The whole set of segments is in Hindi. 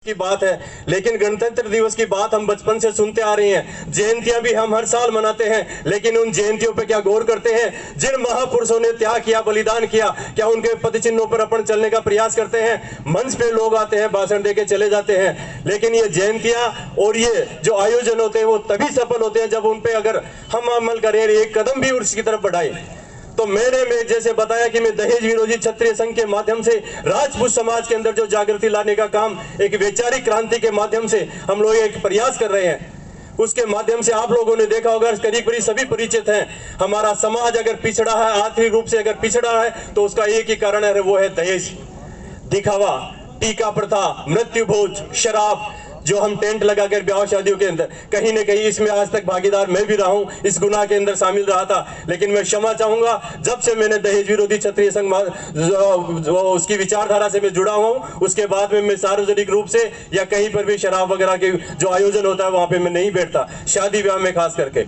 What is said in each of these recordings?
की बात है, लेकिन गणतंत्र दिवस की बात हम बचपन से सुनते आ रहे हैं। जयंतियां भी हम हर साल मनाते हैं, लेकिन उन जयंतियों पे क्या गौर करते हैं? जिन महापुरुषों ने त्याग किया, बलिदान किया, क्या उनके पदचिन्हों पर अपन चलने का प्रयास करते हैं? मंच पे लोग आते हैं, भाषण देके चले जाते हैं, लेकिन ये जयंतियां और ये जो आयोजन होते हैं वो तभी सफल होते हैं जब उन पे अगर हम अमल करें, एक कदम भी उसकी तरफ बढ़ाए। तो मैंने जैसे बताया कि मैं दहेज विरोधी क्षत्रिय संघ के माध्यम से राजपूत समाज के अंदर जो जागृति लाने का काम, एक वैचारिक क्रांति के माध्यम से हम लोग एक प्रयास कर रहे हैं। उसके माध्यम से आप लोगों ने देखा होगा, करीब करीब सभी परिचित हैं, हमारा समाज अगर पिछड़ा है, आर्थिक रूप से अगर पिछड़ा है, तो उसका एक ही कारण है, वो है दहेज, दिखावा, टीका प्रथा, मृत्यु भोज, शराब, जो हम टेंट लगाकर ब्याह शादियों के अंदर, कहीं न कहीं इसमें आज तक भागीदार मैं भी रहा हूं, इस गुनाह के अंदर शामिल रहा था। लेकिन मैं क्षमा चाहूंगा, जब से मैंने दहेज विरोधी क्षत्रिय संघ उसकी विचारधारा से मैं जुड़ा हुआ हूं, उसके बाद में मैं सार्वजनिक रूप से या कहीं पर भी शराब वगैरह के जो आयोजन होता है वहां पर मैं नहीं बैठता, शादी ब्याह में खास करके,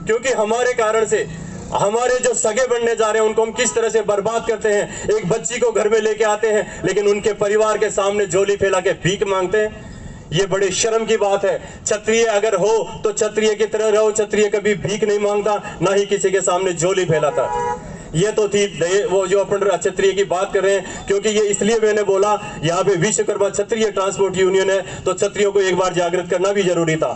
क्योंकि हमारे कारण से हमारे जो सगे बनने जा रहे हैं उनको हम किस तरह से बर्बाद करते हैं। एक बच्ची को घर में लेके आते हैं, लेकिन उनके परिवार के सामने झोली फैला के भीख मांगते हैं। ये बड़े शर्म की बात है। क्षत्रिय अगर हो तो क्षत्रिय की तरह रहो। क्षत्रिय कभी भीख नहीं मांगता, ना ही किसी के सामने झोली फैलाता। ये तो थी वो जो अपन क्षत्रिय की बात कर रहे हैं, क्योंकि ये इसलिए मैंने बोला, यहाँ पे विश्वकर्मा क्षत्रिय ट्रांसपोर्ट यूनियन है, तो क्षत्रियों को एक बार जागृत करना भी जरूरी था।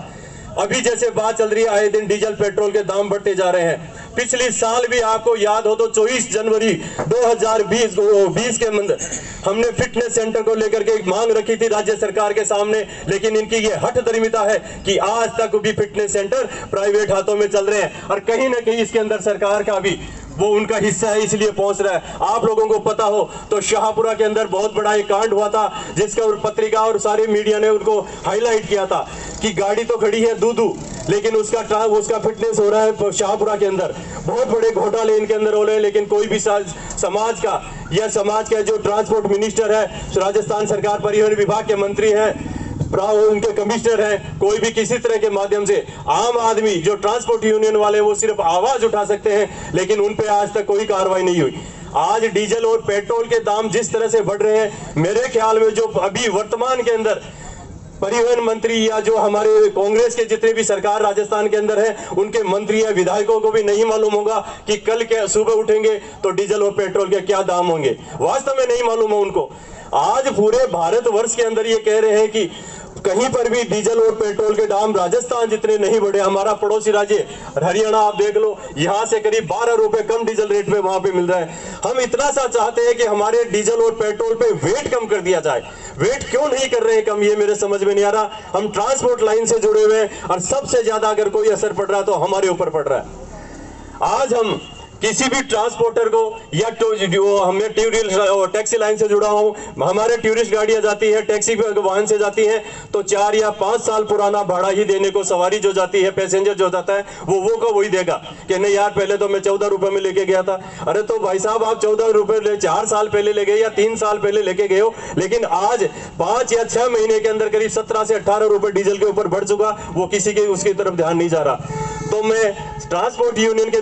अभी जैसे बात चल रही है, आए दिन डीजल पेट्रोल के दाम बढ़ते जा रहे हैं। पिछले साल भी आपको याद हो तो 24 जनवरी 2020 के अंदर हमने फिटनेस सेंटर को लेकर के एक मांग रखी थी राज्य सरकार के सामने, लेकिन इनकी ये हठधर्मिता है कि आज तक भी फिटनेस सेंटर प्राइवेट हाथों में चल रहे हैं, और कहीं ना कहीं इसके अंदर सरकार का भी वो उनका हिस्सा है, इसलिए पहुंच रहा है। आप लोगों को पता हो तो शाहपुरा के अंदर बहुत बड़ा एक कांड हुआ था, जिसका पत्रिका और सारे मीडिया ने उनको हाईलाइट किया था कि गाड़ी तो खड़ी है दूधू, लेकिन उसका फिटनेस हो रहा है शाहपुरा के अंदर। बहुत बड़े घोटाले इनके अंदर हो रहे हैं, लेकिन कोई भी समाज का या समाज का जो ट्रांसपोर्ट मिनिस्टर है, राजस्थान सरकार परिवहन विभाग के मंत्री हैं, उनके कमिश्नर हैं, कोई भी किसी तरह के माध्यम से आम आदमी जो ट्रांसपोर्ट यूनियन वाले वो सिर्फ आवाज उठा सकते हैं, लेकिन उन पे आज तक कोई कार्रवाई नहीं हुई। आज डीजल और पेट्रोल के दाम जिस तरह से बढ़ रहे हैं, मेरे ख्याल में जो अभी वर्तमान के अंदर परिवहन मंत्री या जो हमारे कांग्रेस के जितने भी सरकार राजस्थान के अंदर है, उनके मंत्री या विधायकों को भी नहीं मालूम होगा कि कल के सुबह उठेंगे तो डीजल और पेट्रोल के क्या दाम होंगे। वास्तव में नहीं मालूम है उनको। आज पूरे भारतवर्ष के अंदर ये कह रहे हैं कि कहीं पर भी डीजल और पेट्रोल के दाम राजस्थान जितने नहीं बढ़े। हमारा पड़ोसी राज्य हरियाणा आप देख लो, यहाँ से करीब 12 रुपए कम डीजल रेट पे वहां पे मिल रहा है। हम इतना सा चाहते हैं कि हमारे डीजल और पेट्रोल पे वेट कम कर दिया जाए। वेट क्यों नहीं कर रहे हैं कम, ये मेरे समझ में नहीं आ रहा। हम ट्रांसपोर्ट लाइन से जुड़े हुए हैं, और सबसे ज्यादा अगर कोई असर पड़ रहा है तो हमारे ऊपर पड़ रहा है। आज हम किसी भी ट्रांसपोर्टर को या हमें टैक्सी लाइन से जुड़ा हूं, हमारे टूरिस्ट गाड़ियां जाती है, टैक्सी वाहन से जाती है, तो 4 या 5 साल पुराना भाड़ा ही देने को सवारी जो जाती है, पैसेंजर जो जाता है, वो को वही देगा कि नहीं यार पहले तो मैं 14 रुपए में लेके गया था। अरे तो भाई साहब, आप 14 रुपए 4 साल पहले ले गए या 3 साल पहले लेके गए हो, लेकिन आज 5 या 6 महीने के अंदर करीब 17 से 18 रुपए डीजल के ऊपर बढ़ चुका, वो किसी के उसकी तरफ ध्यान नहीं जा रहा। तो मैं ट्रांसपोर्ट यूनियन के